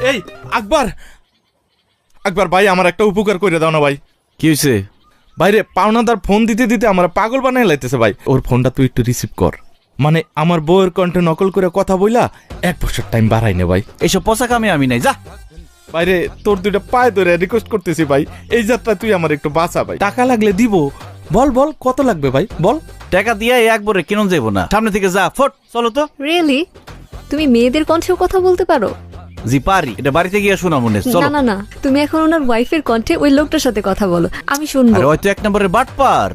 এই আকবর, আকবর ভাই আমার একটা উপকার করে দাও না ভাই। কি হয়েছে? ভাইরে পাওনাদার ফোন দিতে দিতে আমার পাগল বানাই লাইতেছে ভাই। ওর ফোনটা তুই একটু রিসিভ কর। মানে আমার বউয়ের কণ্ঠে নকল করে কথা বইলা 1 বছর টাইম বাড়াই নে ভাই। এইসব পচা কামে আমি নাই, যা। ভাইরে তোর দুইটা পায়ে ধরে রিকোয়েস্ট করতেছি ভাই, এই যাত্রা তুই আমার একটু বাঁচা ভাই। টাকা লাগলে দিব, বল বল কত লাগবে ভাই বল। টাকা দিয়ে একবারে কিনুন যাইব না, সামনে থেকে যা, ফট চলো তো। রিয়েলি? তুমি মেয়েদের কণ্ঠেও কথা বলতে পারো? জি পারি, এটা বাড়িতে গিয়ে শোনা মনে, চলো। না না না, তুমি এখন ওনার ওয়াইফের কণ্ঠে ওই লোকটার সাথে কথা বলো, আমি শুনবো। আরে হয়তো 1 নম্বরের বাটপার।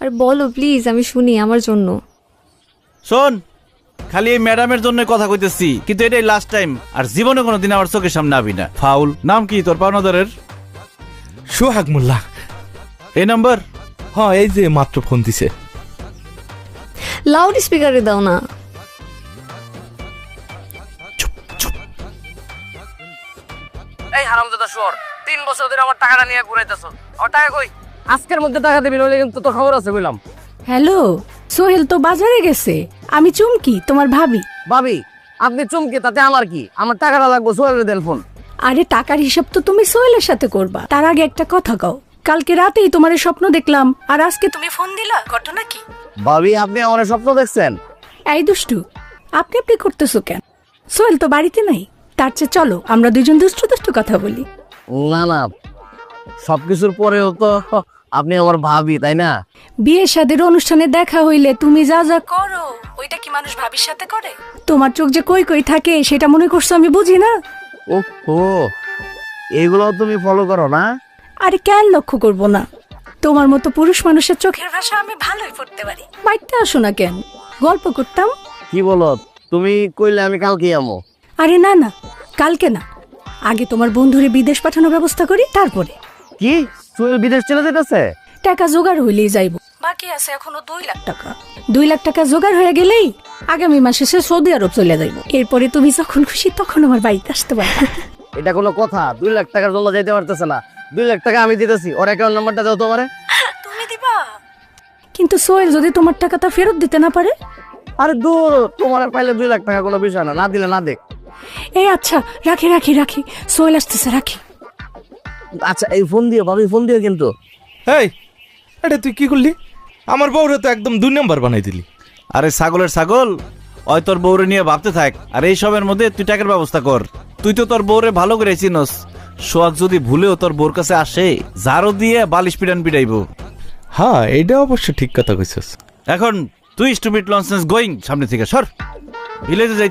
আর বলো প্লিজ, আমি শুনি আমার জন্য। শোন, খালি এই ম্যাডামের জন্য কথা কইতেছি, কিন্তু এটাই লাস্ট টাইম, আর জীবনে কোনোদিন আমার চোখের সামনে আবি না। ফাউল। নাম কি তোর পাওনাদারের? সোহাগ মোল্লা। এই নাম্বার? হ্যাঁ, এই যে মাত্র ফোন দিছে। লাউড স্পিকারে দাও না। এই হারামজাদা শুয়োর, 3 বছর ধরে আমার টাকাটা নিয়ে ঘুরাইতেছ। আমার টাকা কই? আজকের মধ্যে টাকা দিবি, নইলে কিন্তু তোর খবর আছে কইলাম। হ্যালো, সোহেল তো বাজারে গেছে, আমি চুমকি তোমার ভাবি। ভাবি, আপনি চমকে তাতে আমার কি? আমার টাকাটা লাগবে, সোহেলের দেন ফোন। আরে টাকার হিসাব তো তুমি সোহেলের সাথে করবা, তার আগে একটা কথা কও। কালকে রাতেই তোমার স্বপ্ন দেখলাম, আর আজকে তুমি ফোন দিলা, ঘটনা কি? ভাবি, আপনি আমার স্বপ্ন দেখছেন? এই দুষ্টু, আপনি আপনি করতেছো কেন? সোহেল তো বাড়িতে নাই, তার চেয়ে চলো আমরা দুজন দুষ্টু দুষ্টু কথা বলি। না না, সবকিছুর পরেও তো আপনি আমার ভাবি, তাই না? বিয়ে শাদীর অনুষ্ঠানে দেখা হইলে তুমি যা যা করো, ওইটা কি মানুষ ভাবির সাথে করে? তোমার চোখ যে কই কই থাকে সেটা মনে করছো আমি বুঝি না? ও, এগুলো তুমি ফলো করো না? আরে কেন লক্ষ্য করবো না? তোমার মতো পুরুষ মানুষের চোখের ভাষা আমি ভালোই পড়তে পারি। বাড়িতে আসো না কেন, গল্প করতাম। কি বলো তুমি? কইলে আমি কালকে আমো। আরে না না, কালকে না, আগে তোমার বন্ধুরে বিদেশ পাঠানোর ব্যবস্থা করি, তারপরে। কি সোহেল বিদেশ চলে যেতেছে? টাকা জোগাড় হইলেই যাইব, বাকি আছে এখনো 2 লাখ টাকা। 2 লাখ টাকা জোগাড় হয়ে গেলেই আগামী মাসে সে সৌদি আরব চলে যাইব। এরপরে তুমি যখন খুশি তখন আমার বাড়িতে আসতে পারো। এটা কোনো কথা? 2 লাখ টাকার জন্য যাইতে পারতেছে না। 2 লাখ টাকা আমি দিতেছি, ওর অ্যাকাউন্ট নাম্বারটা দাও তোমারে। তুমি দিবা? কিন্তু সোহেল যদি তোমার টাকাটা ফেরত দিতে না পারে? আরে দূর, তোমার পাইলে 2 লাখ টাকা কোনো বিষয় না, না দিলে না দেখ। এই আচ্ছা, রাখি রাখি রাখি, সোহেল আসতেছে, রাখি। আচ্ছা, এই ফোন দিও ভাবি, ফোন দিও কিন্তু। এই এটা তুই কি করলি? আমার বউরে তো একদম 2 নম্বর বানাই দিলি। আরে ছাগলের ছাগল, ওই তোর বউরে নিয়ে ভাবতে থাক, আর এই সবের মধ্যে তুই টাকার ব্যবস্থা কর। তুই তো তোর বউরে ভালো করে চিনস। সোহাগ যদি ভুলেও তোর বউর কাছে আসে, ঝাড়ু দিয়ে বালিশ পিটান পিটাইব। হ্যাঁ, এটা অবশ্য ঠিক কথা কইছস। এখন তুই স্টুপিড লনসেন্স গোয়িং, সামনে থেকে সর, ভিলেজে যাইতে